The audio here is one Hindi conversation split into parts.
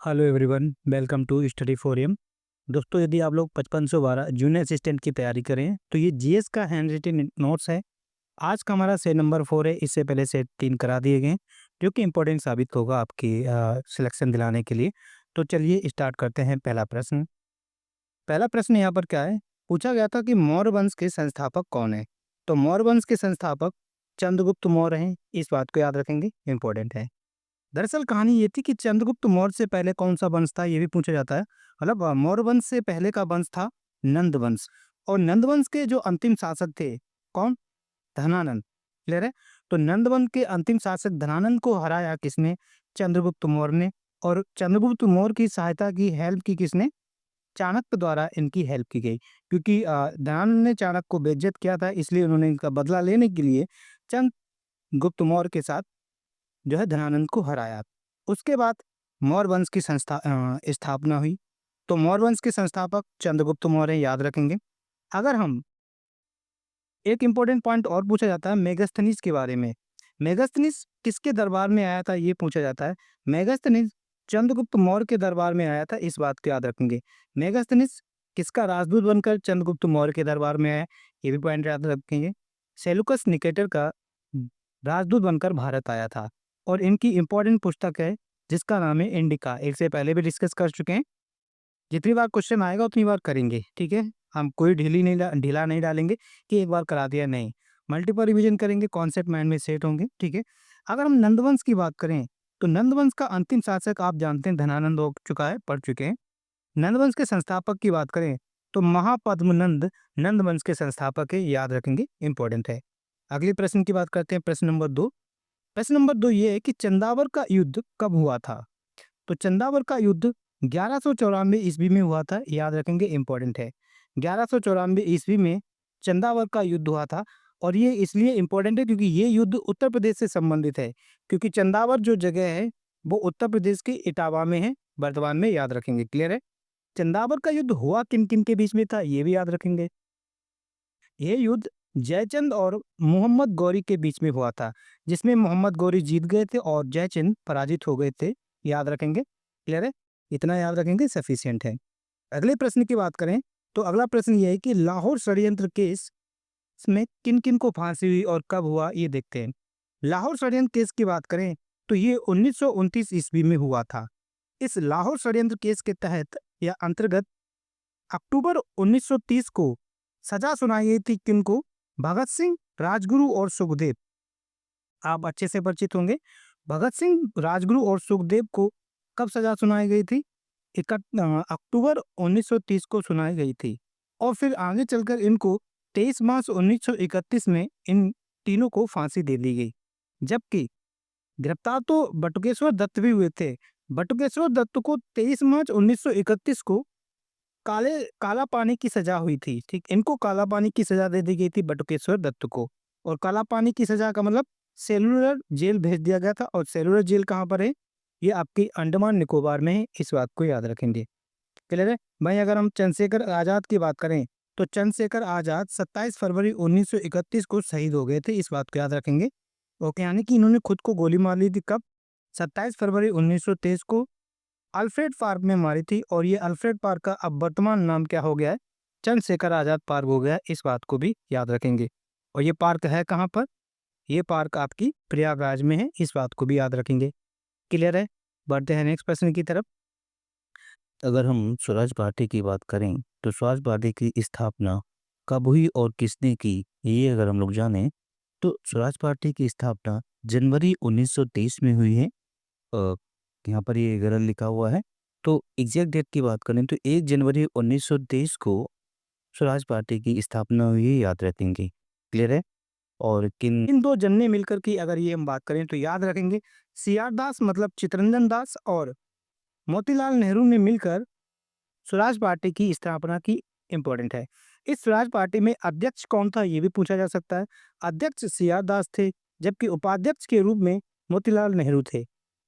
Hello everyone, welcome to Study Forium. दोस्तों, यदि आप लोग 5512 जूनियर असिस्टेंट की तैयारी करें तो ये जीएस का हैंड रिटन नोट्स है। आज का हमारा सेट नंबर 4 है। इससे पहले सेट 3 करा दिए गए हैं, जो कि इंपॉर्टेंट साबित होगा आपकी सिलेक्शन दिलाने के लिए। तो चलिए स्टार्ट करते हैं। पहला प्रश्न यहाँ पर क्या है, पूछा गया था कि मौर्य वंश के संस्थापक कौन है। तो मौर्य वंश के संस्थापक चंद्रगुप्त मौर्य हैं। इस बात को याद रखेंगे, इंपॉर्टेंट है। दरअसल कहानी ये थी कि चंद्रगुप्त मौर्य से पहले कौन सा वंश था, ये भी पूछा जाता है। मतलब मौर्य वंश से पहले का वंश था नंद वंश। और नंद वंश के जो अंतिम शासक थे, कौन? धनानंद। क्लियर है? तो नंद वंश के अंतिम शासक धनानंद को हराया किसने? चंद्रगुप्त मौर्य ने। और चंद्रगुप्त मौर्य की सहायता की, हेल्प की किसने? चाणक्य द्वारा इनकी हेल्प की गई। क्योंकि धनानंद ने चाणक्य को बेइज्जत किया था, इसलिए उन्होंने इनका बदला लेने के लिए चंद्रगुप्त मौर्य के साथ जो है धनानंद को हराया। उसके बाद मौर्य वंश की स्थापना हुई। तो मौर्य वंश के संस्थापक चंद्रगुप्त मौर्य, याद रखेंगे। अगर हम एक इंपॉर्टेंट पॉइंट और पूछा जाता है मेगास्थनीज के बारे में। मेगास्थनीज किसके दरबार में आया था, ये पूछा जाता है। मेगास्थनीज चंद्रगुप्त मौर्य के दरबार में आया था, इस बात को याद रखेंगे। मेगास्थनीज किसका राजदूत बनकर चंद्रगुप्त मौर्य के दरबार में आया, ये भी पॉइंट याद रखेंगे। सेलुकस निकेटर का राजदूत बनकर भारत आया था। और इनकी इंपॉर्टेंट पुस्तक है जिसका नाम है इंडिका। एक से पहले भी डिस्कस कर चुके हैं। जितनी बार क्वेश्चन आएगा उतनी बार करेंगे, ठीक है। हम कोई ढीला नहीं डालेंगे कि एक बार करा दिया, नहीं। मल्टीपल रिवीजन करेंगे, कॉन्सेप्ट माइंड में सेट होंगे, ठीक है। अगर हम नंदवंश की बात करें तो नंदवंश का अंतिम शासक आप जानते हैं धनानंद हो चुका है, पढ़ चुके हैं। नंदवंश के संस्थापक की बात करें तो महापद्मनंद नंदवंश के संस्थापक है, याद रखेंगे, इंपॉर्टेंट है। अगले प्रश्न की बात करते हैं, प्रश्न नंबर 2। प्रश्न नंबर 2 ये है कि चंदावर का युद्ध कब हुआ था। तो चंदावर का युद्ध 1194 ईस्वी में हुआ था, याद रखेंगे, इंपॉर्टेंट है। 1194 ईस्वी में चंदावर का युद्ध हुआ था। और ये इसलिए इंपॉर्टेंट है क्योंकि ये युद्ध उत्तर प्रदेश से संबंधित है। क्योंकि चंदावर जो जगह है वो उत्तर प्रदेश के इटावा में है, वर्तमान में, याद रखेंगे। क्लियर है? चंदावर का युद्ध हुआ किन किन के बीच में था, ये भी याद रखेंगे। ये युद्ध जयचंद और मोहम्मद गौरी के बीच में हुआ था, जिसमें मोहम्मद गौरी जीत गए थे और जयचंद पराजित हो गए थे, याद रखेंगे। क्लियर है? इतना याद रखेंगे, सफिशिएंट है। अगले प्रश्न की बात करें तो अगला प्रश्न ये है कि लाहौर षड्यंत्र केस में किन किन को फांसी हुई और कब हुआ, ये देखते हैं। लाहौर षड्यंत्र केस की बात करें तो ये 1929 ईस्वी में हुआ था। इस लाहौर षड्यंत्र केस के तहत या अंतर्गत अक्टूबर 1930 को सजा सुनाई गई थी किनको? भगत सिंह, राजगुरु और सुखदेव। आप अच्छे से परिचित होंगे। भगत सिंह, राजगुरु और सुखदेव को कब सजा सुनाई गई थी? अक्टूबर 1930 को सुनाई गई थी। और फिर आगे चलकर इनको 23 मार्च 1931 में इन तीनों को फांसी दे दी गई। जबकि गिरफ्तार तो बटुकेश्वर दत्त भी हुए थे। बटुकेश्वर दत्त को 23 मार्च 1931 को काला पानी की सजा हुई थी, ठीक। इनको काला पानी की सजा दे दी गई थी बटुकेश्वर दत्त को। और काला पानी की सजा का मतलब सेलुलर जेल भेज दिया गया था। और सेलुलर जेल कहाँ पर है? ये आपकी अंडमान निकोबार में है, इस बात को याद रखेंगे। क्लियर है भाई? अगर हम चंद्रशेखर आजाद की बात करें तो चंद्रशेखर आजाद 27 फरवरी 1931 को शहीद हो गए थे, इस बात को याद रखेंगे। ओके, यानी कि इन्होंने खुद को गोली मार ली थी कब? 27 फरवरी 1923 को अल्फ्रेड पार्क में मारी थी। और ये अल्फ्रेड पार्क का अब वर्तमान नाम क्या हो गया है? चंद्रशेखर आजाद पार्क हो गया है, इस बात को भी याद रखेंगे। और ये पार्क है कहाँ पर? ये पार्क आपकी प्रयागराज में है, इस बात को भी याद रखेंगे। क्लियर है? बढ़ते हैं नेक्स्ट प्रश्न की तरफ। अगर हम स्वराज पार्टी की बात करें तो स्वराज पार्टी की स्थापना कब हुई और किसने की, ये अगर हम लोग जानें तो स्वराज पार्टी की स्थापना जनवरी 1923 में हुई है। यहाँ पर ये गलत लिखा हुआ है। तो एग्जैक्ट डेट की बात करें तो 1 जनवरी 1923 को स्वराज पार्टी की स्थापना हुई है, याद रखेंगे। क्लियर है? और किन इन दो जन ने मिलकर की अगर ये हम बात करें तो याद रखेंगे, सीआर दास मतलब चित्तरंजन दास और मोतीलाल नेहरू ने मिलकर स्वराज पार्टी की स्थापना की। इंपॉर्टेंट है। इस स्वराज पार्टी में अध्यक्ष कौन था, ये भी पूछा जा सकता है। अध्यक्ष सीआर दास थे, जबकि उपाध्यक्ष के रूप में मोतीलाल नेहरू थे।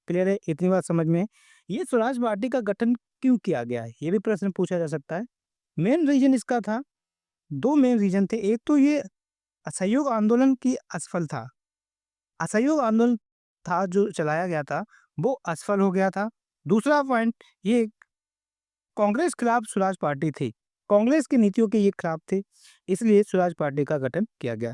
क्लियर है? इतनी बात समझ में है। ये स्वराज पार्टी का गठन क्यों किया गया है, ये भी प्रश्न पूछा जा सकता है। मेन रीजन इसका था, दो मेन रीजन थे। एक तो ये असहयोग आंदोलन की असफल था। असहयोग आंदोलन था जो चलाया गया था, वो असफल हो गया था। दूसरा पॉइंट, ये कांग्रेस खिलाफ स्वराज पार्टी थी, कांग्रेस की नीतियों के ये खिलाफ थे, इसलिए स्वराज पार्टी का गठन किया गया।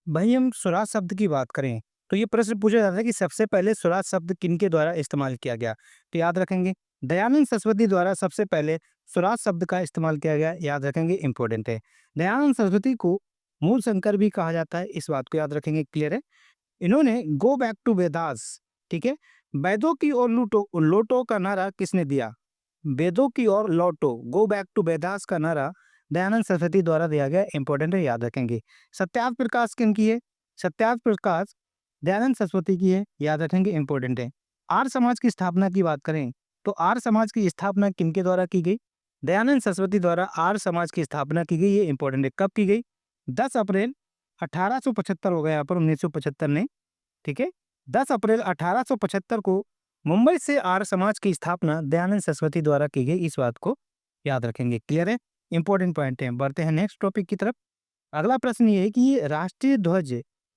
भाई हम स्वराज शब्द की बात करें तो ये प्रश्न पूछा जाता है कि सबसे पहले स्वराज शब्द किनके द्वारा इस्तेमाल किया गया, तो याद रखेंगे दयानंद सरस्वती द्वारा सबसे पहले स्वराज शब्द का इस्तेमाल किया गया, याद रखेंगे, इंपॉर्टेंट है। दयानंद सरस्वती को मूल शंकर भी कहा जाता है, इस बात को याद रखेंगे, क्लियर है। इन्होंने गो बैक टू वेदास, ठीक है, वेदों की ओर लूटो लोटो का नारा किसने दिया, वेदों की ओर लौटो, गो बैक टू वेदास का नारा दयानंद सरस्वती द्वारा दिया गया, इंपॉर्टेंट है, याद रखेंगे। सत्याग्रह प्रकाश किनकी है, सत्याग्रह प्रकाश दयानंद सरस्वती की है, याद रखेंगे, इंपॉर्टेंट है। आर्य समाज की स्थापना की बात करें तो आर्य समाज की स्थापना किनके द्वारा की गई, दयानंद सरस्वती द्वारा आर्य समाज की स्थापना की गई, ये इंपॉर्टेंट है। कब की गई, 10 अप्रैल 1875 हो गया यहाँ पर 1975 ने, ठीक है, 10 अप्रैल 1875 को मुंबई से आर्य समाज की स्थापना दयानंद सरस्वती द्वारा की गई, इस बात को याद रखेंगे, क्लियर है, इंपॉर्टेंट पॉइंट है। बढ़ते हैं नेक्स्ट टॉपिक की तरफ। अगला प्रश्न ये है कि ये राष्ट्रीय ध्वज,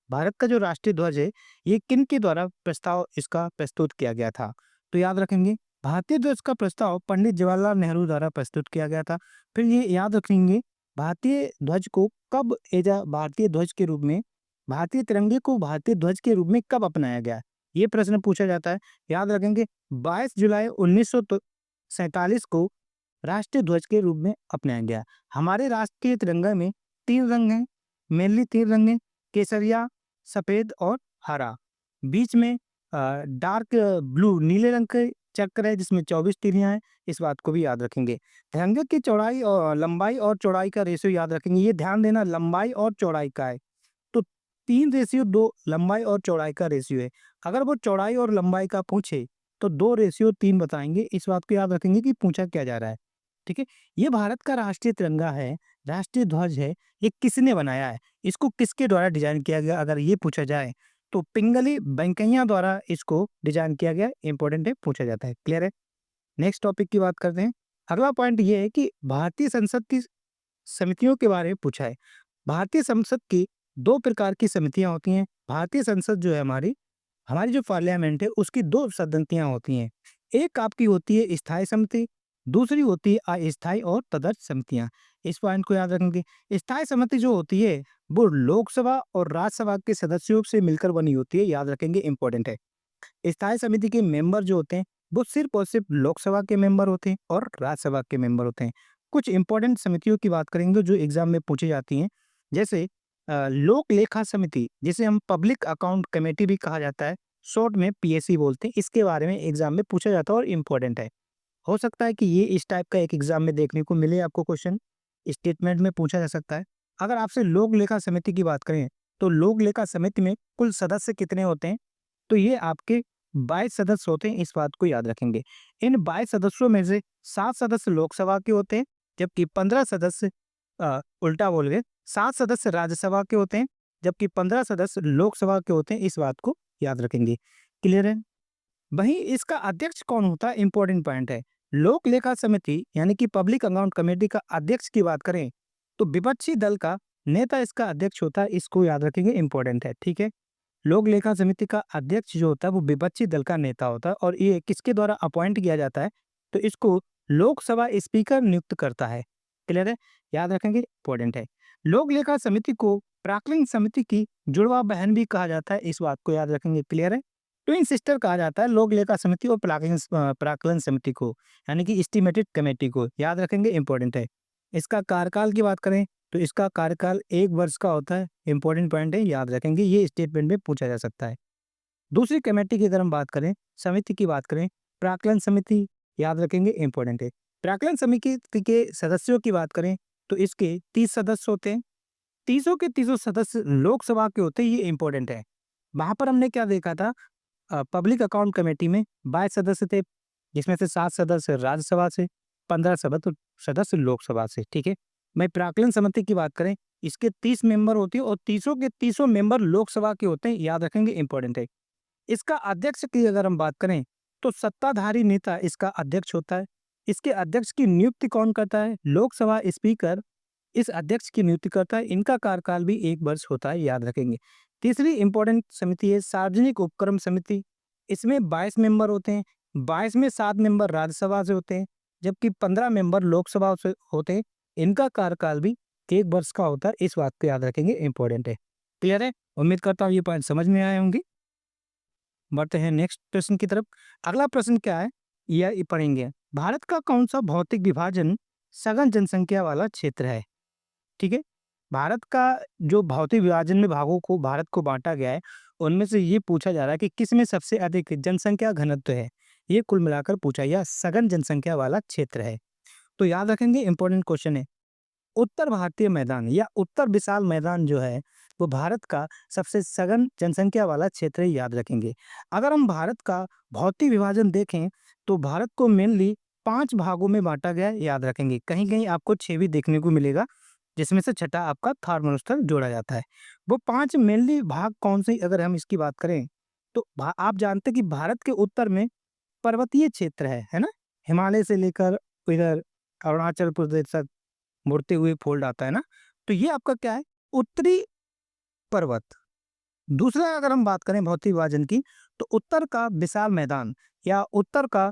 भारत का जो राष्ट्रीय ध्वज है, ये किन के द्वारा प्रस्ताव इसका प्रस्तुत किया गया था, तो याद रखेंगे भारतीय ध्वज का प्रस्ताव पंडित जवाहरलाल नेहरू द्वारा प्रस्तुत किया गया था। फिर ये याद रखेंगे भारतीय ध्वज को कब एजा भारतीय ध्वज के रूप में, भारतीय तिरंगे को भारतीय ध्वज के रूप में कब अपनाया गया, ये प्रश्न पूछा जाता है। याद रखेंगे 22 जुलाई 1947 को राष्ट्रीय ध्वज के रूप में अपनाया गया। हमारे राष्ट्रीय तिरंगा में 3 रंग हैं, मेनली 3 रंग हैं, केसरिया, सफेद और हरा। बीच में डार्क ब्लू नीले रंग के चक्र है जिसमें 24 तीलियां हैं, इस बात को भी याद रखेंगे। तिरंगे की चौड़ाई और लंबाई और चौड़ाई का रेशियो याद रखेंगे, ये ध्यान देना लंबाई और चौड़ाई का है, तो 3:2 लंबाई और चौड़ाई का रेशियो है। अगर वो चौड़ाई और लंबाई का पूछे तो 2:3 बताएंगे, इस बात को याद रखेंगे कि पूछा क्या जा रहा है, ठीक है। ये भारत का राष्ट्रीय तिरंगा है, राष्ट्रीय ध्वज है, ये किसने बनाया है, इसको किसके द्वारा डिजाइन किया गया, अगर ये पूछा जाए तो पिंगली वेंकैया द्वारा इसको डिजाइन किया गया, इंपॉर्टेंट है, पूछा जाता है, क्लियर है। नेक्स्ट टॉपिक की बात करते हैं। अगला पॉइंट ये है कि भारतीय संसद की समितियों के बारे में पूछा है। भारतीय संसद की 2 प्रकार की समितियां होती हैं। भारतीय संसद जो है हमारी हमारी जो पार्लियामेंट है उसकी 2 सदस्यताएं होती हैं। एक आपकी होती है स्थायी समिति, दूसरी होती है अस्थायी और तदर्थ समितियां। इस पॉइंट को याद रखेंगे। स्थायी समिति जो होती है वो लोकसभा और राज्यसभा के सदस्यों से मिलकर बनी होती है, याद रखेंगे, इंपॉर्टेंट है। स्थायी समिति के मेंबर जो होते हैं वो सिर्फ और सिर्फ लोकसभा के मेंबर होते हैं और राज्यसभा के मेंबर होते हैं। कुछ इंपॉर्टेंट समितियों की बात करेंगे जो एग्जाम में पूछी जाती हैं, जैसे लोक लेखा समिति, जिसे हम पब्लिक अकाउंट कमेटी भी कहा जाता है, शॉर्ट में पीएससी बोलते हैं, इसके बारे में एग्जाम में पूछा जाता है और इम्पोर्टेंट है। हो सकता है कि ये इस टाइप का एक एग्जाम में देखने को मिले, आपको क्वेश्चन स्टेटमेंट में पूछा जा सकता है। अगर आपसे लोक लेखा समिति की बात करें तो लोक लेखा समिति में कुल सदस्य कितने होते हैं, तो ये आपके 22 सदस्य होते हैं, इस बात को याद रखेंगे। इन 22 सदस्यों में से 7 सदस्य लोकसभा के होते हैं, जबकि 15 सदस्य उल्टा बोल गए, 7 सदस्य राज्यसभा के होते हैं, जबकि 15 सदस्य लोकसभा के होते हैं, इस बात को याद रखेंगे, क्लियर है। वहीं इसका अध्यक्ष कौन होता है, इंपॉर्टेंट पॉइंट है। लोक लेखा समिति यानी कि पब्लिक अकाउंट कमेटी का अध्यक्ष की बात करें तो विपक्षी दल का नेता इसका अध्यक्ष होता है, इसको याद रखेंगे, इंपॉर्टेंट है, ठीक है। लोक लेखा समिति का अध्यक्ष जो होता है वो विपक्षी दल का नेता होता है और ये किसके द्वारा अपॉइंट किया जाता है, तो इसको लोकसभा स्पीकर नियुक्त करता है, क्लियर है, याद रखेंगे, इंपॉर्टेंट है। लोक लेखा समिति को प्राक्कलन समिति की जुड़वा बहन भी कहा जाता है, इस बात को याद रखेंगे, क्लियर है। ट्विन सिस्टर कहा जाता है लोक लेखा समिति और प्राक्कलन समिति को, यानी कि एस्टिमेटेड कमेटी को, याद रखेंगे, इंपॉर्टेंट है। इसका कार्यकाल की बात करें तो इसका कार्यकाल 1 वर्ष का होता है, इंपॉर्टेंट पॉइंट है, याद रखेंगे, ये स्टेटमेंट में पूछा जा सकता है। दूसरी कमेटी की अगर हम बात करें, समिति की बात करें, प्राक्कलन समिति, याद रखेंगे, इंपॉर्टेंट है। प्राक्कलन समिति के सदस्यों की बात करें तो इसके 30 सदस्य होते हैं, 30 के 30 सदस्य लोकसभा के होते हैं, ये इंपॉर्टेंट है। वहां पर हमने क्या देखा था, पब्लिक अकाउंट कमेटी में 22 सदस्य थे, जिसमें से 7 सदस्य राज्यसभा से, 15 सदस्य लोकसभा से, ठीक है। मैं प्राक्कलन समिति की बात करें, इसके 30 मेंबर होते हैं और 30 के 30 मेंबर लोकसभा के होते हैं, याद रखेंगे, इंपॉर्टेंट है। इसका अध्यक्ष की अगर हम बात करें तो सत्ताधारी नेता इसका अध्यक्ष होता है। इसके अध्यक्ष की नियुक्ति कौन करता है, लोकसभा स्पीकर इस अध्यक्ष की नियुक्ति करता है। इनका कार्यकाल भी 1 वर्ष होता है, याद रखेंगे। तीसरी इंपॉर्टेंट समिति है सार्वजनिक उपक्रम समिति, इसमें 22 मेंबर होते हैं, 22 में 7 मेंबर राज्यसभा से होते हैं, जबकि 15 मेंबर लोकसभा से होते हैं। इनका कार्यकाल भी 1 वर्ष का होता है, इस बात को याद रखेंगे, इंपॉर्टेंट है। क्लियर है? उम्मीद करता हूँ ये पॉइंट समझ में आए होंगे। बढ़ते हैं नेक्स्ट प्रश्न की तरफ। अगला प्रश्न क्या है, ये पढ़ेंगे। भारत का कौन सा भौतिक विभाजन सघन जनसंख्या वाला क्षेत्र है? ठीक है, भारत का जो भौतिक विभाजन में भागों को भारत को बांटा गया है, उनमें से ये पूछा जा रहा है कि किसमें सबसे अधिक जनसंख्या घनत्व है। ये कुल मिलाकर पूछा, यह सघन जनसंख्या वाला क्षेत्र है। तो याद रखेंगे, इंपॉर्टेंट क्वेश्चन है। उत्तर भारतीय मैदान या उत्तर विशाल मैदान जो है, वो भारत का सबसे सघन जनसंख्या वाला क्षेत्र है, याद रखेंगे। अगर हम भारत का भौतिक विभाजन देखें, तो भारत को मेनली 5 भागों में बांटा गया है, याद रखेंगे। कहीं-कहीं आपको 6 भी देखने को मिलेगा, जिसमें से छठा आपका थर्मोस्टेट जोड़ा जाता है। वो 5 मेनली भाग कौन से, अगर हम इसकी बात करें, तो आप जानते हैं कि भारत के उत्तर में पर्वतीय क्षेत्र है ना? हिमालय से लेकर इधर अरुणाचल प्रदेश तक मुड़ते हुए फोल्ड आता है ना? तो ये आपका क्या है, उत्तरी पर्वत। दूसरा अगर हम बात करें भौतिक विभाजन की, तो उत्तर का विशाल मैदान या उत्तर का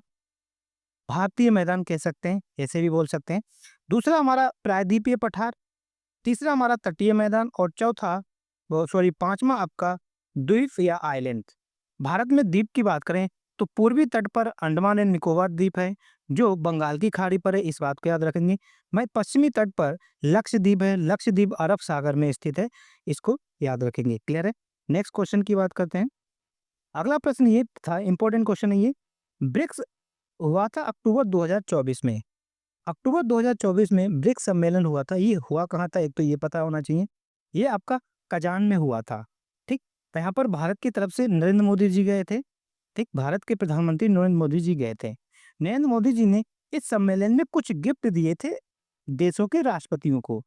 भारतीय मैदान कह सकते हैं, ऐसे भी बोल सकते हैं। दूसरा हमारा प्रायद्वीपीय पठार, तीसरा हमारा तटीय मैदान, और चौथा पांचवा आपका द्वीप या आइलैंड। भारत में द्वीप की बात करें, तो पूर्वी तट पर अंडमान एंड निकोबार द्वीप है, जो बंगाल की खाड़ी पर है, इस बात को याद रखेंगे। वहीं पश्चिमी तट पर लक्षद्वीप है, लक्षद्वीप अरब सागर में स्थित है, इसको याद रखेंगे। क्लियर है? नेक्स्ट क्वेश्चन की बात करते हैं। अगला प्रश्न ये था, इंपॉर्टेंट क्वेश्चन है ये। ब्रिक्स हुआ था अक्टूबर 2024 में। अक्टूबर 2024 में ब्रिक्स सम्मेलन हुआ था। ये हुआ कहाँ था, एक तो ये पता होना चाहिए। ये आपका कजान में हुआ था। ठीक, तो यहाँ पर भारत की तरफ से नरेंद्र मोदी जी गए थे। ठीक, भारत के प्रधानमंत्री नरेंद्र मोदी जी गए थे। नरेंद्र मोदी जी ने इस सम्मेलन में कुछ गिफ्ट दिए थे देशों के राष्ट्रपतियों को।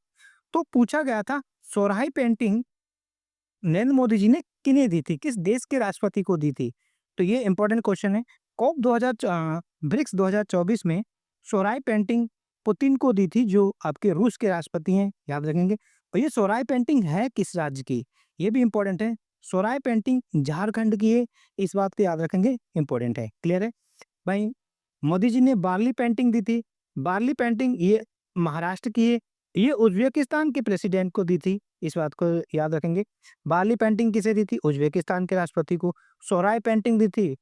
तो पूछा गया था, सोराही पेंटिंग नरेंद्र मोदी जी ने किन्हें दी थी, किस देश के राष्ट्रपति को दी थी? तो ये इंपॉर्टेंट क्वेश्चन है। कॉप 2000 ब्रिक्स 2024 में सोराही पेंटिंग पुतिन को दी थी, जो आपके रूस के राष्ट्रपति हैं, याद रखेंगे। और ये सोराही पेंटिंग है किस राज्य की, ये भी इंपॉर्टेंट है। सोराही पेंटिंग झारखंड की है, इस बात को याद रखेंगे, इंपॉर्टेंट है। क्लियर है भाई? मोदी जी ने बार्ली पेंटिंग दी थी। बार्ली पेंटिंग ये महाराष्ट्र की है, ये उज्बेकिस्तान के प्रेसिडेंट को दी थी, इस बात को याद रखेंगे। बार्ली पेंटिंग किसे दी थी? उज्बेकिस्तान के राष्ट्रपति को। सोराही पेंटिंग दी थी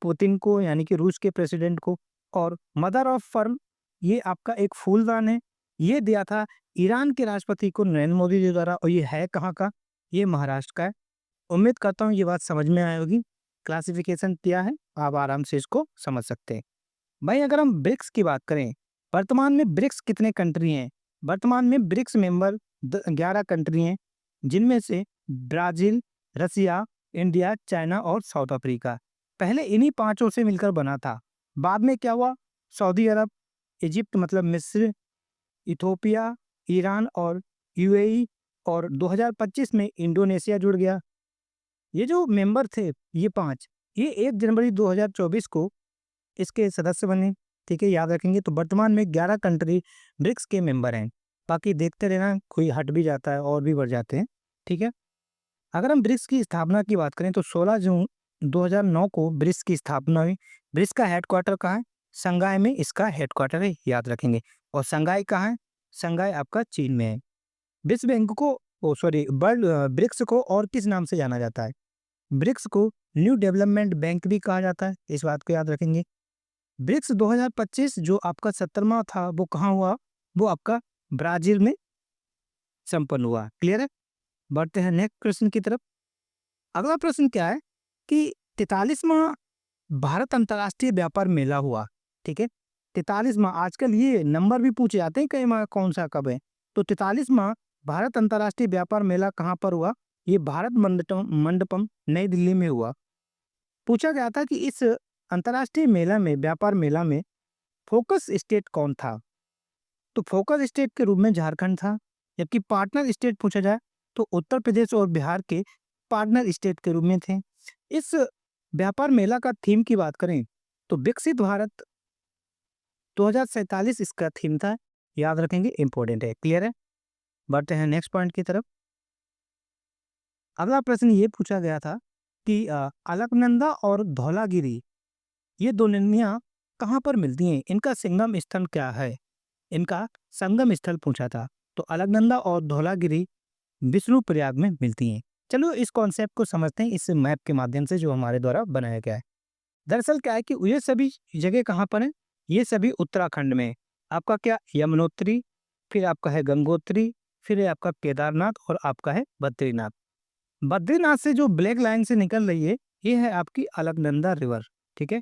पुतिन को, यानी कि रूस के प्रेसिडेंट को। और मदर ऑफ फर्म, ये आपका एक फूलदान है, ये दिया था ईरान के राष्ट्रपति को नरेंद्र मोदी जी द्वारा। और ये है कहाँ का? ये महाराष्ट्र का है। उम्मीद करता हूँ ये बात समझ में आई होगी। क्लासिफिकेशन क्या है, आप आराम से इसको समझ सकते हैं। भाई अगर हम ब्रिक्स की बात करें, वर्तमान में ब्रिक्स कितने कंट्री हैं? वर्तमान में ब्रिक्स मेंबर 11 कंट्री हैं, जिनमें से ब्राजील, रसिया, इंडिया, चाइना और साउथ अफ्रीका। पहले इन्हीं पांचों से मिलकर बना था। बाद में क्या हुआ? सऊदी अरब, इजिप्ट मतलब मिस्र, इथोपिया, ईरान और यूएई, और 2025 में इंडोनेशिया जुड़ गया। ये जो मेंबर थे, ये 5, ये 1 जनवरी 2024 को इसके सदस्य बने। ठीक है, याद रखेंगे। तो वर्तमान में 11 कंट्री ब्रिक्स के मेंबर हैं। बाकी देखते रहना, कोई हट भी जाता है और भी बढ़ जाते हैं। ठीक है, अगर हम ब्रिक्स की स्थापना की बात करें, तो 16 जून 2009 को ब्रिक्स की स्थापना हुई। ब्रिक्स का हेडक्वार्टर कहाँ है? शंघाई में इसका हेडक्वार्टर है, याद रखेंगे। और शंघाई कहाँ है? शंघाई आपका चीन में है। विश्व बैंक को, वर्ल्ड ब्रिक्स को और किस नाम से जाना जाता है? ब्रिक्स को न्यू डेवलपमेंट बैंक भी कहा जाता है, इस बात को याद रखेंगे। ब्रिक्स 2025 जो आपका 17वां था, वो कहाँ हुआ? वो आपका ब्राजील में संपन्न हुआ। क्लियर है? बढ़ते हैं नेक्स्ट प्रश्न की तरफ। अगला प्रश्न क्या है कि 43वां भारत अंतर्राष्ट्रीय व्यापार मेला हुआ। ठीक है, 43वां, आजकल ये नंबर भी पूछे जाते हैं कई माह कौन सा कब है। तो 43वां भारत अंतर्राष्ट्रीय व्यापार मेला कहाँ पर हुआ? ये भारत मंडपम नई दिल्ली में हुआ। पूछा गया था कि इस अंतर्राष्ट्रीय मेला में, व्यापार मेला में फोकस स्टेट कौन था? तो फोकस स्टेट के रूप में झारखंड था। जबकि पार्टनर स्टेट पूछा जाए, तो उत्तर प्रदेश और बिहार के पार्टनर स्टेट के रूप में थे। इस व्यापार मेला का थीम की बात करें, तो विकसित भारत 2047 इसका थीम था, याद रखेंगे, इंपॉर्टेंट है। क्लियर है? बढ़ते हैं नेक्स्ट पॉइंट की तरफ। अगला प्रश्न ये पूछा गया था कि अलकनंदा और धौलागिरी, ये दो नदियाँ कहाँ पर मिलती हैं, इनका संगम स्थल क्या है, इनका संगम स्थल पूछा था। तो अलकनंदा और धौलागिरी विष्णुप्रयाग में मिलती हैं। चलो इस कॉन्सेप्ट को समझते हैं इस मैप के माध्यम से जो हमारे द्वारा बनाया गया है। दरअसल क्या है कि ये सभी जगह कहाँ पर हैं, ये सभी उत्तराखंड में है। आपका क्या यमुनोत्री, फिर आपका है गंगोत्री, फिर है आपका केदारनाथ और आपका है बद्रीनाथ। बद्रीनाथ से जो ब्लैक लाइन से निकल रही है ये है आपकी अलकनंदा रिवर। ठीक है,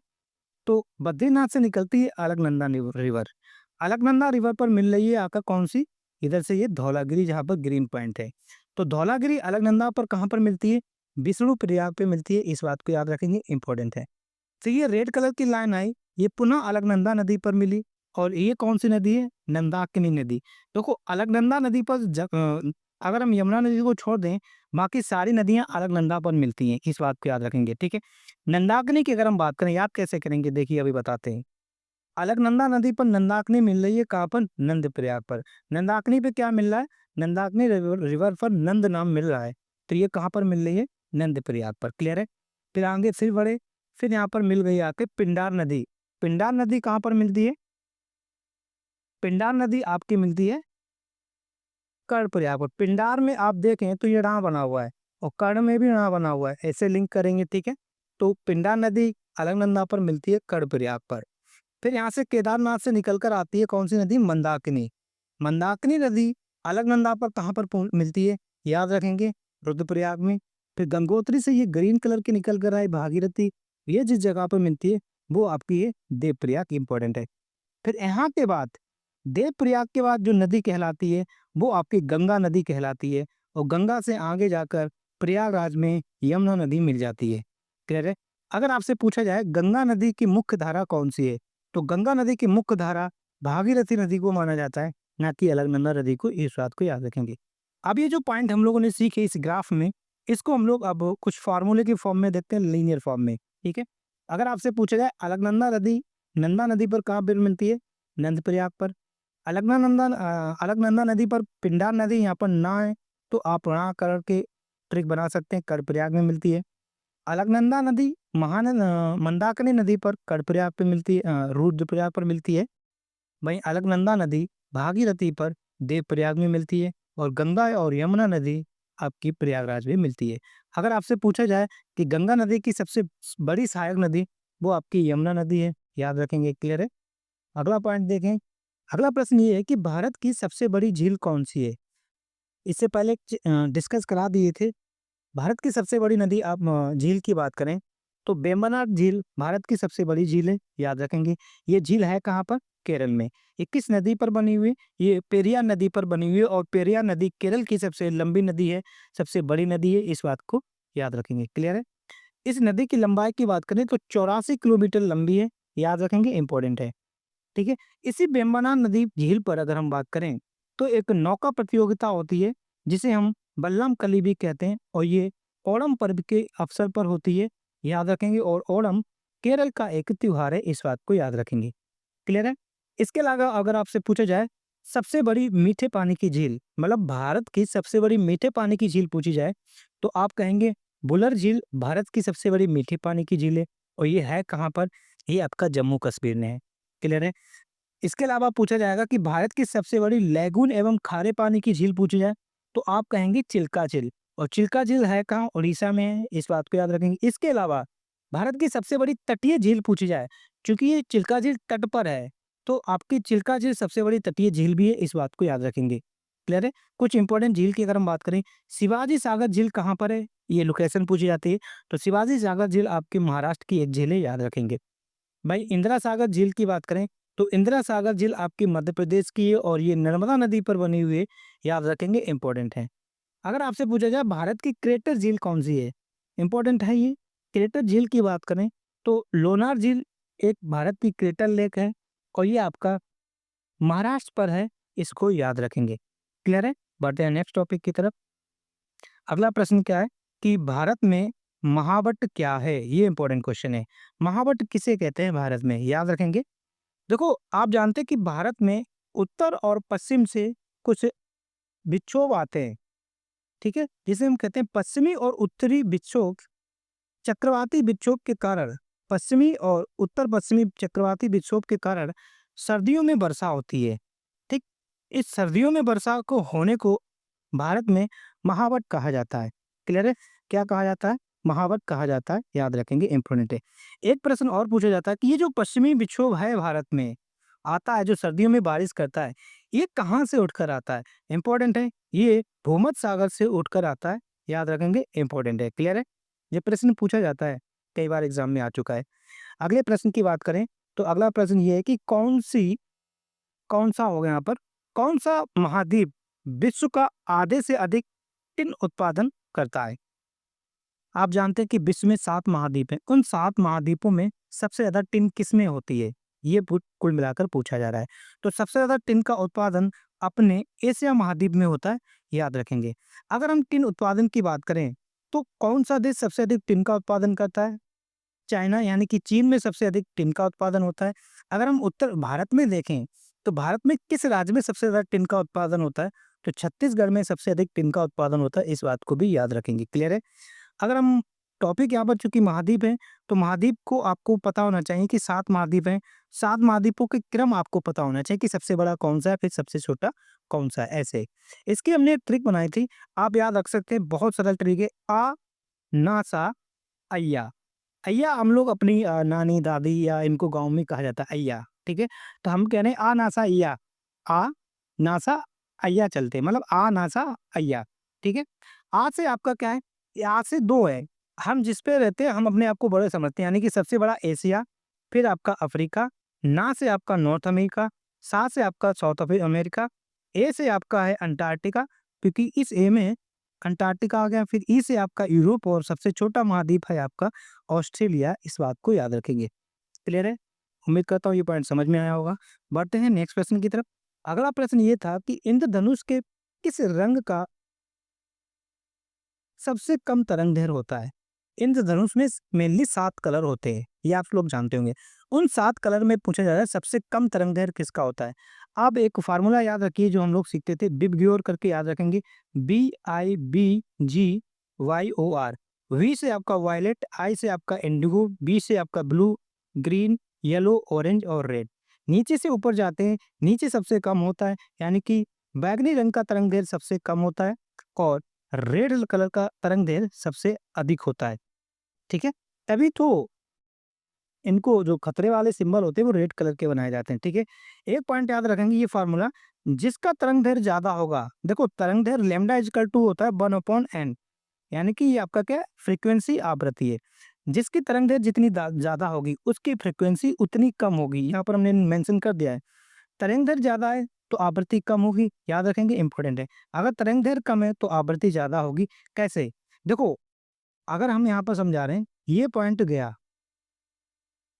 तो बद्रीनाथ से निकलती है अलकनंदा रिवर। अलकनंदा रिवर पर मिल रही है आपका कौन सी, इधर से ये धौलागिरी जहाँ पर ग्रीन पॉइंट है। तो धौलागिरी अलकनंदा पर कहाँ पर मिलती है, विष्णु प्रयाग पे मिलती है, इस बात को याद रखेंगे, इंपॉर्टेंट है। तो ये रेड कलर की लाइन आई, ये पुनः अलकनंदा नदी पर मिली। और ये कौन सी नदी है, नंदाकिनी नदी। देखो अलकनंदा नदी पर अगर हम यमुना नदी को छोड़ दें, बाकी सारी नदियां अलकनंदा पर मिलती हैं, इस बात को याद रखेंगे। ठीक है, नंदाकिनी की अगर हम बात करें, याद कैसे करेंगे, देखिए अभी बताते हैं। अलकनंदा नदी पर नंदाकिनी मिल रही है, कहाँ पर, नंदप्रयाग पर। नंदाकिनी पे क्या मिल रहा है, नंदाकिनी रिवर पर नंद नाम मिल रहा है, तो ये कहाँ पर मिल रही है, नंदप्रयाग पर। क्लियर है। फिर आगे फिर बढ़े, फिर यहाँ पर मिल गई आके पिंडार नदी। पिंडार नदी कहाँ पर मिलती है, पिंडार नदी आपकी मिलती है कर्णप्रयाग पर। पिंडार में आप देखें तो ये राह बना हुआ है और कर्ण में भी राह बना हुआ है, ऐसे लिंक करेंगे। ठीक है, तो पिंडार नदी अलकनंदा पर मिलती है कर्णप्रयाग पर। फिर यहाँ से केदारनाथ से निकलकर आती है कौन सी नदी, मंदाकिनी। मंदाकिनी नदी अलकनंदा पर कहाँ पर मिलती है, याद रखेंगे, रुद्रप्रयाग में। फिर गंगोत्री से ये ग्रीन कलर की निकल कर आई भागीरथी, ये जिस जगह पर मिलती है वो आपकी ये देवप्रयाग, इंपॉर्टेंट है। फिर यहाँ के बाद देवप्रयाग के बाद जो नदी कहलाती है वो आपकी गंगा नदी कहलाती है, और गंगा से आगे जाकर प्रयागराज में यमुना नदी मिल जाती है। क्लियर है। अगर आपसे पूछा जाए गंगा नदी की मुख्य धारा कौन सी है, तो गंगा नदी की मुख्य धारा भागीरथी नदी को माना जाता है, ना कि अलकनंदा नदी को, इस बात को याद रखेंगे। अब ये जो पॉइंट हम लोगों ने सीखे इस ग्राफ में, इसको हम लोग अब कुछ फार्मूले के फॉर्म में देखते हैं, लीनियर फॉर्म में। ठीक है, अगर आपसे पूछा जाए अलकनंदा नदी नंदा नदी पर कहाँ पर मिलती है, नंदप्रयाग पर। अलकनंदा नदी पर पिंडार नदी यहाँ पर ना है, तो आप ना करके ट्रिक बना सकते हैं, कर्णप्रयाग में मिलती है। अलकनंदा नदी मंदाकिनी नदी पर कर्णप्रयाग पे मिलती है, रुद्रप्रयाग पर मिलती है। वहीं अलकनंदा नदी भागीरथी पर देवप्रयाग में मिलती है, और गंगा और यमुना नदी आपकी प्रयागराज में मिलती है। अगर आपसे पूछा जाए कि गंगा नदी की सबसे बड़ी सहायक नदी, वो आपकी यमुना नदी है, याद रखेंगे। क्लियर है। अगला पॉइंट देखें। अगला प्रश्न ये है कि भारत की सबसे बड़ी झील कौन सी है। इससे पहले डिस्कस करा दिए थे। भारत की सबसे बड़ी नदी, आप झील की बात करें तो वेम्बनाड झील भारत की सबसे बड़ी झील है, याद रखेंगे। ये झील है कहाँ पर, केरल में। ये किस नदी पर बनी हुई है, ये पेरियार नदी पर बनी हुई है, और पेरियार नदी केरल की सबसे लंबी नदी है, सबसे बड़ी नदी है, इस बात को याद रखेंगे। क्लियर है। इस नदी की लंबाई की बात करें तो 84 किलोमीटर लंबी है, याद रखेंगे, इंपॉर्टेंट है। ठीक है, इसी वेम्बनाड नदी झील पर अगर हम बात करें तो एक नौका प्रतियोगिता होती है, जिसे हम बल्लम कली भी कहते हैं, और ये ओणम पर्व के अवसर पर होती है, याद रखेंगे। और ओणम केरल का एक त्योहार है, इस बात को याद रखेंगे। क्लियर है। इसके अलावा अगर आपसे पूछा जाए सबसे बड़ी मीठे पानी की झील, मतलब भारत की सबसे बड़ी मीठे पानी की झील पूछी जाए, तो आप कहेंगे बुलर झील भारत की सबसे बड़ी मीठे पानी की झील है, और ये है कहाँ पर, ये आपका जम्मू कश्मीर में है। क्लियर है। इसके अलावा पूछा जाएगा कि भारत की सबसे बड़ी लैगून एवं खारे पानी की झील पूछी जाए, तो आप कहेंगे चिल्का झील, और चिल्का झील है कहाँ, उड़ीसा में है, इस बात को याद रखेंगे। इसके अलावा भारत की सबसे बड़ी तटीय झील पूछी जाए, क्योंकि ये चिल्का झील तट पर है, तो आपकी चिल्का झील सबसे बड़ी तटीय झील भी है, इस बात को याद रखेंगे। क्लियर है। कुछ इंपॉर्टेंट झील की अगर हम बात करें, शिवाजी सागर झील कहाँ पर है, ये लोकेशन पूछी जाती है, तो शिवाजी सागर झील आपके महाराष्ट्र की एक झील है, याद रखेंगे। भाई इंदिरा सागर झील की बात करें तो इंदिरा सागर झील आपकी मध्य प्रदेश की है, और ये नर्मदा नदी पर बनी हुई है, याद रखेंगे, इंपॉर्टेंट है। अगर आपसे पूछा जाए भारत की क्रेटर झील कौन सी है, इंपॉर्टेंट है ये। क्रेटर झील की बात करें तो लोनार झील एक भारत की क्रेटर लेक है, और ये आपका महाराष्ट्र पर है, इसको याद रखेंगे। क्लियर है। बढ़ते हैं नेक्स्ट टॉपिक की तरफ। अगला प्रश्न क्या है कि भारत में महावट क्या है, ये इंपॉर्टेंट क्वेश्चन है। महावट किसे कहते हैं भारत में, याद रखेंगे। देखो आप जानते हैं कि भारत में उत्तर और पश्चिम से कुछ विक्षोभ आते हैं, ठीक है, जिसे हम कहते हैं पश्चिमी और उत्तरी विक्षोभ। चक्रवाती विक्षोभ के कारण पश्चिमी और उत्तर पश्चिमी चक्रवाती विक्षोभ के कारण सर्दियों में वर्षा होती है। ठीक, इस सर्दियों में वर्षा को होने को भारत में महावट कहा जाता है। क्लियर है? क्या कहा जाता है? महावट कहा जाता है, याद रखेंगे, इंपॉर्टेंट है। एक प्रश्न और पूछा जाता है कि ये जो पश्चिमी विक्षोभ है भारत में आता है, जो सर्दियों में बारिश करता है, ये कहाँ से उठकर आता है? इंपॉर्टेंट है, ये भूमध्य सागर से उठकर आता है, याद रखेंगे, इंपॉर्टेंट है। क्लियर है? ये प्रश्न पूछा जाता है, कई बार एग्जाम में आ चुका है। अगले प्रश्न की बात करें तो अगला प्रश्न ये है कि कौन सा होगा यहाँ पर, कौन सा महाद्वीप विश्व का आधे से अधिक टिन उत्पादन करता है? आप जानते हैं कि विश्व में 7 महाद्वीप हैं। उन 7 महाद्वीपों में सबसे ज़्यादा टिन किसमें होती है? ये कुल मिलाकर पूछा जा रहा है। तो सबसे ज़्यादा टिन का उत्पादन अपने एशिया महाद्वीप में होता है, याद रखेंगे। अगर हम टिन उत्पादन की बात करें तो कौन सा देश सबसे अधिक टिन का उत्पादन करता है? चाइना, यानी कि चीन में सबसे अधिक टिन का उत्पादन होता है। अगर हम उत्तर भारत में देखें तो भारत में किस राज्य में सबसे ज़्यादा टिन का उत्पादन होता है? तो छत्तीसगढ़ में सबसे अधिक टिन का उत्पादन होता है। इस बात को भी याद रखेंगे। क्लियर है? अगर हम टॉपिक यहाँ पर चूंकि महाद्वीप है तो महाद्वीप को आपको पता होना चाहिए कि 7 महाद्वीप हैं। 7 महाद्वीपों के क्रम आपको पता होना चाहिए कि सबसे बड़ा कौन सा है, फिर सबसे छोटा कौन सा है, ऐसे। इसकी हमने एक ट्रिक बनाई थी, आप याद रख सकते हैं, बहुत सरल ट्रिक है। आ ना सा अय्या। अय्या हम लोग अपनी नानी दादी या इनको गांव में कहा जाता है अय्या। ठीक है, तो हम कह रहे हैं आ नासा अय्या, आ नासा अय्या चलते हैं, मतलब आ नासा अय्या। ठीक है, आ से आपका क्या है? ये आ से 2 है। हम जिस पे रहते हैं हम अपने आप को बड़े समझते हैं, यानी कि सबसे बड़ा एशिया, फिर आपका अफ्रीका, ना से आपका नॉर्थ अमेरिका, सा से आपका साउथ अमेरिका, ए से आपका है अंटार्कटिका, क्योंकि इस ए में अंटार्कटिका आ गया, फिर ई से आपका यूरोप, और सबसे छोटा महाद्वीप है आपका ऑस्ट्रेलिया। इस बात को याद रखेंगे। क्लियर है? उम्मीद करता हूँ ये पॉइंट समझ में आया होगा। बढ़ते हैं नेक्स्ट प्रश्न की तरफ। अगला प्रश्न ये था कि इंद्रधनुष के किस रंग का सबसे कम तरंग दैर्घ्य होता है? इंद्रधनुष में मेनली 7 कलर होते हैं, ये आप लोग जानते होंगे। उन 7 कलर में पूछा जा रहा है सबसे कम तरंग दैर्घ्य किसका होता है? आप एक फार्मूला याद रखिए जो हम लोग सीखते थे, बिबग्योर करके याद रखेंगे, BIBGYOR। वी से आपका वायलेट, आई से आपका इंडिगो, बी से आपका ब्लू, ग्रीन, येलो, ऑरेंज और रेड। नीचे से ऊपर जाते हैं, नीचे सबसे कम होता है, यानी कि बैगनी रंग का तरंग दैर्घ्य सबसे कम होता है और रेड कलर का तरंग दैर्घ्य सबसे अधिक होता है। ठीक है, तभी तो इनको जो खतरे वाले सिंबल होते हैं वो रेड कलर के बनाए जाते हैं। ठीक है, एक पॉइंट याद रखेंगे, ये फार्मूला, जिसका तरंग दैर्घ्य ज्यादा होगा, देखो तरंग दैर्घ्य लैम्डा इक्वल टू होता है 1/n, यानी कि ये आपका क्या फ्रीक्वेंसी आवृत्ति है। जिसकी तरंग दैर्घ्य जितनी ज्यादा होगी उसकी फ्रीक्वेंसी उतनी कम होगी। यहाँ पर हमने मेंशन कर दिया है, तरंग दैर्घ्य ज्यादा है तो आवृत्ति कम होगी, याद रखेंगे, इंपॉर्टेंट है। अगर तरंग दैर्घ्य कम है तो आवृत्ति ज्यादा होगी। कैसे? देखो, अगर हम यहाँ पर समझा रहे हैं, ये पॉइंट गया,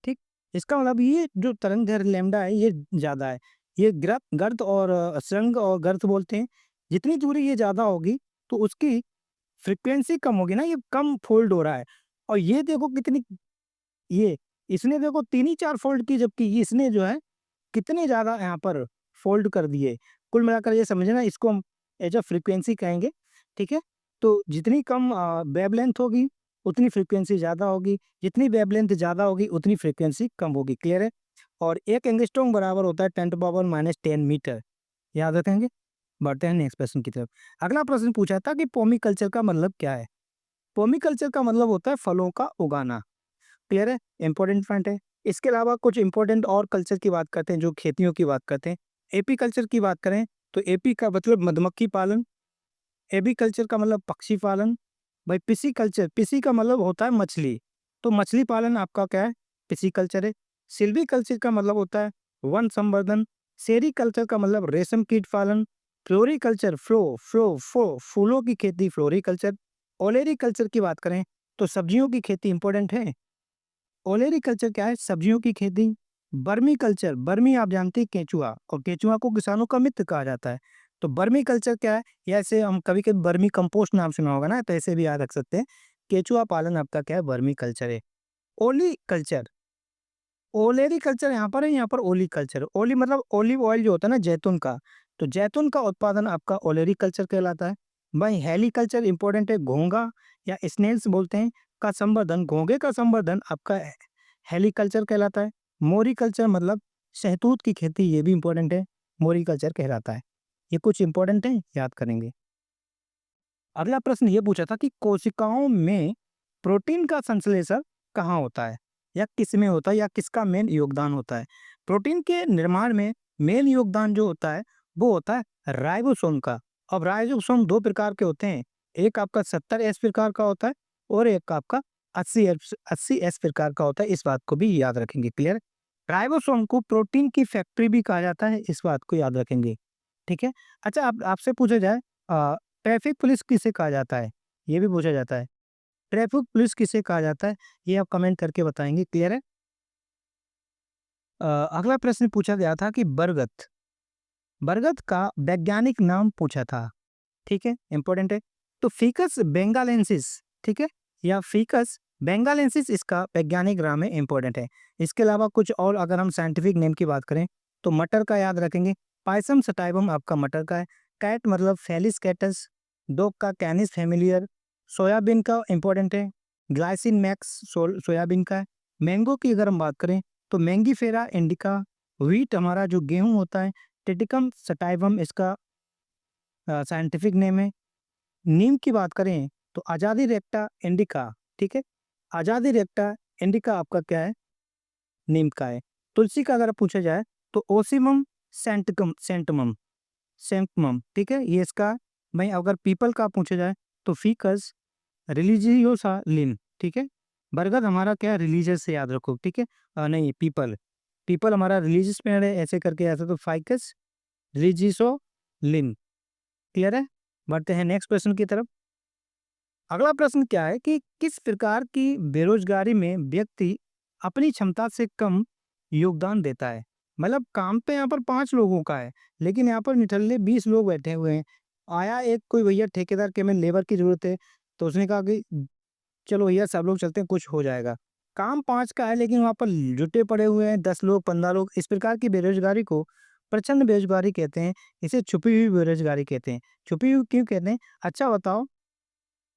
ठीक, इसका मतलब ये जो तरंग दैर्घ्य लैम्डा है ये ज्यादा है। ये गर्त और श्रृंग और गर्त बोलते हैं। जितनी दूरी ये ज्यादा होगी तो उसकी फ्रीक्वेंसी कम होगी ना, ये कम फोल्ड हो रहा है। और ये देखो कितनी, ये इसने देखो 3 ही 4 फोल्ड की, जबकि इसने जो है कितने ज्यादा यहाँ पर फोल्ड कर दिए। कुल मिलाकर ये समझना, इसको हम एज अ फ्रीक्वेंसी कहेंगे। ठीक है, तो जितनी कम वेवलेंथ होगी उतनी फ्रीक्वेंसी ज्यादा होगी, जितनी वेवलेंथ ज्यादा होगी उतनी फ्रीक्वेंसी कम होगी। क्लियर है? और 1 एंगस्ट्रॉम बराबर होता है 10⁻⁻10 मीटर, याद रखेंगे। बढ़ते हैं नेक्स्ट प्रश्न की तरफ। अगला प्रश्न पूछा था कि पोमीकल्चर का मतलब क्या है? पोमीकल्चर का मतलब होता है फलों का उगाना। क्लियर है? इंपॉर्टेंट पॉइंट है। इसके अलावा कुछ इंपॉर्टेंट और कल्चर की बात करते हैं, जो खेतियों की बात करते हैं। एपी कल्चर की बात करें तो एपी का मतलब मधुमक्खी पालन, एबी कल्चर का मतलब पक्षी पालन। भाई पिसी कल्चर, पिसी का मतलब होता है मछली, तो मछली पालन आपका क्या है? पिसी कल्चर है। सिल्वी कल्चर का मतलब होता है वन संवर्धन। सेरी कल्चर का मतलब रेशम कीट पालन। फ्लोरी कल्चर, फ्लो फ्लो फो फूलों की खेती, फ्लोरी कल्चर। ओलेरी कल्चर की बात करें तो सब्जियों की खेती इंपॉर्टेंट है। ओलेरी कल्चर क्या है? सब्जियों की खेती। बर्मी कल्चर, बर्मी आप जानते हैं केचुआ, और केचुआ को किसानों का मित्र कहा जाता है। तो बर्मी कल्चर क्या है? या ऐसे हम कभी कभी बर्मी कंपोस्ट नाम सुना होगा ना, तो ऐसे भी याद रख सकते हैं। केचुआ पालन आपका क्या है? बर्मी कल्चर है। ओली कल्चर, ओलेरी कल्चर यहाँ पर है, यहाँ पर ओली कल्चर। ओली मतलब ओलिव ऑयल जो होता है ना जैतून का, तो जैतून का उत्पादन आपका ओलेरी कल्चर कहलाता है। भाई हेली कल्चर इंपॉर्टेंट है, घोंगा या स्नेल्स बोलते हैं का संवर्धन, घोंगे का संवर्धन आपका हेलीकल्चर कहलाता है। मोरिकल्चर मतलब शहतूत की खेती, ये भी इंपॉर्टेंट है, मोरिकल्चर कहलाता है। ये कुछ इंपॉर्टेंट है, याद करेंगे। अगला प्रश्न ये पूछा था कि कोशिकाओं में प्रोटीन का संश्लेषण कहाँ होता है या किस में होता है या किसका मेन योगदान होता है। प्रोटीन के निर्माण में मेन योगदान जो होता है वो होता है राइबोसोम का। अब राइबोसोम दो प्रकार के होते हैं, एक आपका 70S प्रकार का होता है और एक आपका 80S प्रकार का होता है। इस बात को भी याद रखेंगे। क्लियर? राइबोसोम को प्रोटीन की फैक्ट्री भी कहा जाता है, इस बात को याद रखेंगे। ठीक है। अच्छा, आप आपसे पूछा जाए ट्रैफिक पुलिस किसे कहा जाता है, ये भी पूछा जाता है। ट्रैफिक पुलिस किसे कहा जाता है, ये आप कमेंट करके बताएंगे। क्लियर है? अगला प्रश्न पूछा गया था कि बरगद, बरगद का वैज्ञानिक नाम पूछा था। ठीक है, इंपॉर्टेंट है। तो फिकस बेंगालेंसिस, ठीक है, या फिकस बेंगालेंसिस इसका वैज्ञानिक नाम है, इंपॉर्टेंट है। इसके अलावा कुछ और अगर हम साइंटिफिक नेम की बात करें तो मटर का याद रखेंगे, पायसम सटाइवम आपका मटर का है, कैट मतलब फेलिस कैटस, डॉग का कैनिस फैमिलियर, सोयाबीन का इंपॉर्टेंट है, ग्लाइसिन मैक्स सोयाबीन का है। मैंगो की अगर हम बात करें तो मैंगीफेरा इंडिका, व्हीट हमारा जो गेहूं होता है टिटिकम सटाइवम इसका साइंटिफिक नेम है। नीम की बात करें तो आजादी रेक्टा इंडिका, ठीक है, आजादी रेक्टा इंडिका आपका क्या है, नीम का है। तुलसी का अगर पूछा जाए तो ओसिमम सेंटकम सेंटमम सेंटमम, ठीक है, ये इसका। मैं अगर पीपल का पूछा जाए तो फीकस रिलीजियोसा लिन, ठीक है। बरगद हमारा क्या रिलीजियस से याद रखो, ठीक है। नहीं, पीपल, पीपल हमारा रिलीजियस पेड़ है, ऐसे करके ऐसा, तो फाइकस रिलीजियोसो लिन। क्लियर है? बढ़ते हैं नेक्स्ट प्रश्न की तरफ। अगला प्रश्न क्या है कि किस प्रकार की बेरोजगारी में व्यक्ति अपनी क्षमता से कम योगदान देता है। मतलब काम पे यहाँ पर 5 लोगों का है, लेकिन यहाँ पर निठल्ले 20 लोग बैठे हुए हैं। आया एक कोई भैया ठेकेदार के, में लेबर की जरूरत है, तो उसने कहा कि चलो भैया सब लोग चलते हैं, कुछ हो जाएगा। काम 5 का है लेकिन वहाँ पर जुटे पड़े हुए हैं 10 लोग, 15 लोग। इस प्रकार की बेरोजगारी को प्रचंड बेरोजगारी कहते हैं, इसे छुपी हुई बेरोजगारी कहते हैं। छुपी हुई क्यों कहते हैं? अच्छा बताओ,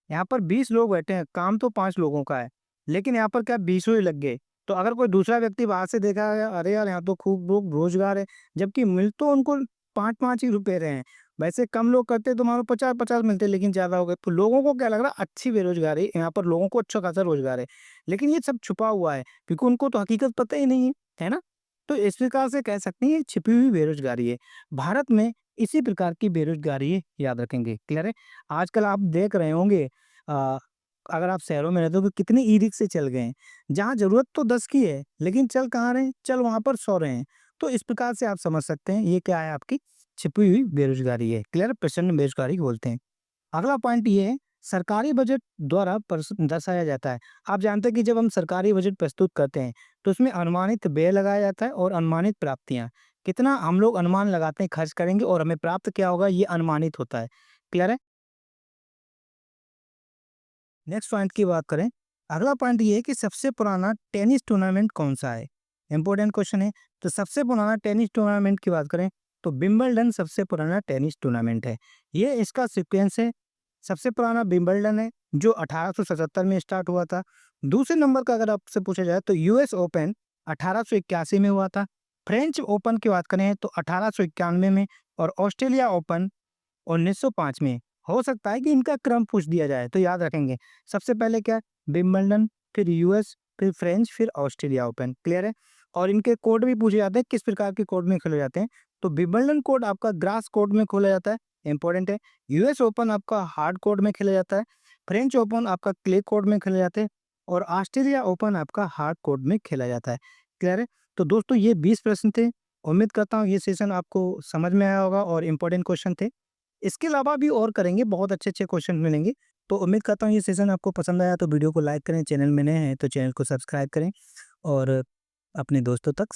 यहाँ पर 20 लोग बैठे हैं, काम तो 5 लोगों का है, लेकिन यहाँ पर क्या 20 ही लग गए। तो अगर कोई दूसरा व्यक्ति बाहर से देखा है, अरे यार यहाँ तो खूब लोग रोजगार है, जबकि मिल तो उनको 5-5 ही रुपए रहे हैं। वैसे कम लोग करते तो हमारे 50-50 मिलते, लेकिन ज्यादा हो गए। तो लोगों को क्या लग रहा है, अच्छी बेरोजगारी, यहाँ पर लोगों को अच्छा खासा रोजगार है, लेकिन ये सब छुपा हुआ है क्योंकि उनको तो हकीकत पता ही नहीं है ना। तो इस प्रकार से कह सकते हैं ये छिपी हुई बेरोजगारी है। भारत में इसी प्रकार की बेरोजगारी है, याद रखेंगे। क्लियर है? आजकल आप देख रहे होंगे, अ, अगर आप शहरों में रहते हो तो कितने ई रिक्शे चल गए हैं, जहाँ जरूरत तो 10 की है लेकिन चल कहाँ रहे हैं, चल वहां पर सो रहे हैं। तो इस प्रकार से आप समझ सकते हैं ये क्या है, आपकी छिपी हुई बेरोजगारी है। क्लियर? प्रचंड बेरोजगारी बोलते हैं। अगला पॉइंट ये है, सरकारी बजट द्वारा दर्शाया जाता है। आप जानते हैं कि जब हम सरकारी बजट प्रस्तुत करते हैं तो उसमें अनुमानित व्यय लगाया जाता है और अनुमानित प्राप्तियां, कितना हम लोग अनुमान लगाते हैं खर्च करेंगे और हमें प्राप्त क्या होगा, ये अनुमानित होता है। क्लियर है? नेक्स्ट पॉइंट की बात करें, अगला पॉइंट ये है कि सबसे पुराना टेनिस टूर्नामेंट कौन सा है। इंपॉर्टेंट क्वेश्चन है। तो सबसे पुराना टेनिस टूर्नामेंट की बात करें तो विंबलडन सबसे पुराना टेनिस टूर्नामेंट है। ये इसका सीक्वेंस है। सबसे पुराना विंबलडन है जो 1877 में स्टार्ट हुआ था। दूसरे नंबर का अगर आपसे पूछा जाए तो यूएस ओपन 1881 में हुआ था। फ्रेंच ओपन की बात करें तो 1891 में, और ऑस्ट्रेलिया ओपन 1905 में। हो सकता है कि इनका क्रम पूछ दिया जाए तो याद रखेंगे। सबसे पहले क्या, विंबलडन, फिर यूएस, फिर फ्रेंच, फिर ऑस्ट्रेलिया ओपन। क्लियर है? और इनके कोड भी पूछे जाते हैं, किस प्रकार के कोड में खेले जाते हैं। तो विंबलडन कोड आपका ग्रास कोड में खोला जाता है, इंपॉर्टेंट है। यूएस ओपन आपका हार्ड कोड में खेला जाता है। फ्रेंच ओपन आपका क्ले कोड में खेले जाते हैं और ऑस्ट्रेलिया ओपन आपका हार्ड कोड में खेला जाता है। क्लियर है? तो दोस्तों ये 20 प्रश्न थे। उम्मीद करता हूँ ये सेशन आपको समझ में आया होगा और इम्पोर्टेंट क्वेश्चन थे। इसके अलावा भी और करेंगे, बहुत अच्छे-अच्छे क्वेश्चन मिलेंगे। तो उम्मीद करता हूँ ये सेशन आपको पसंद आया, तो वीडियो को लाइक करें, चैनल में नए हैं तो चैनल को सब्सक्राइब करें और अपने दोस्तों तक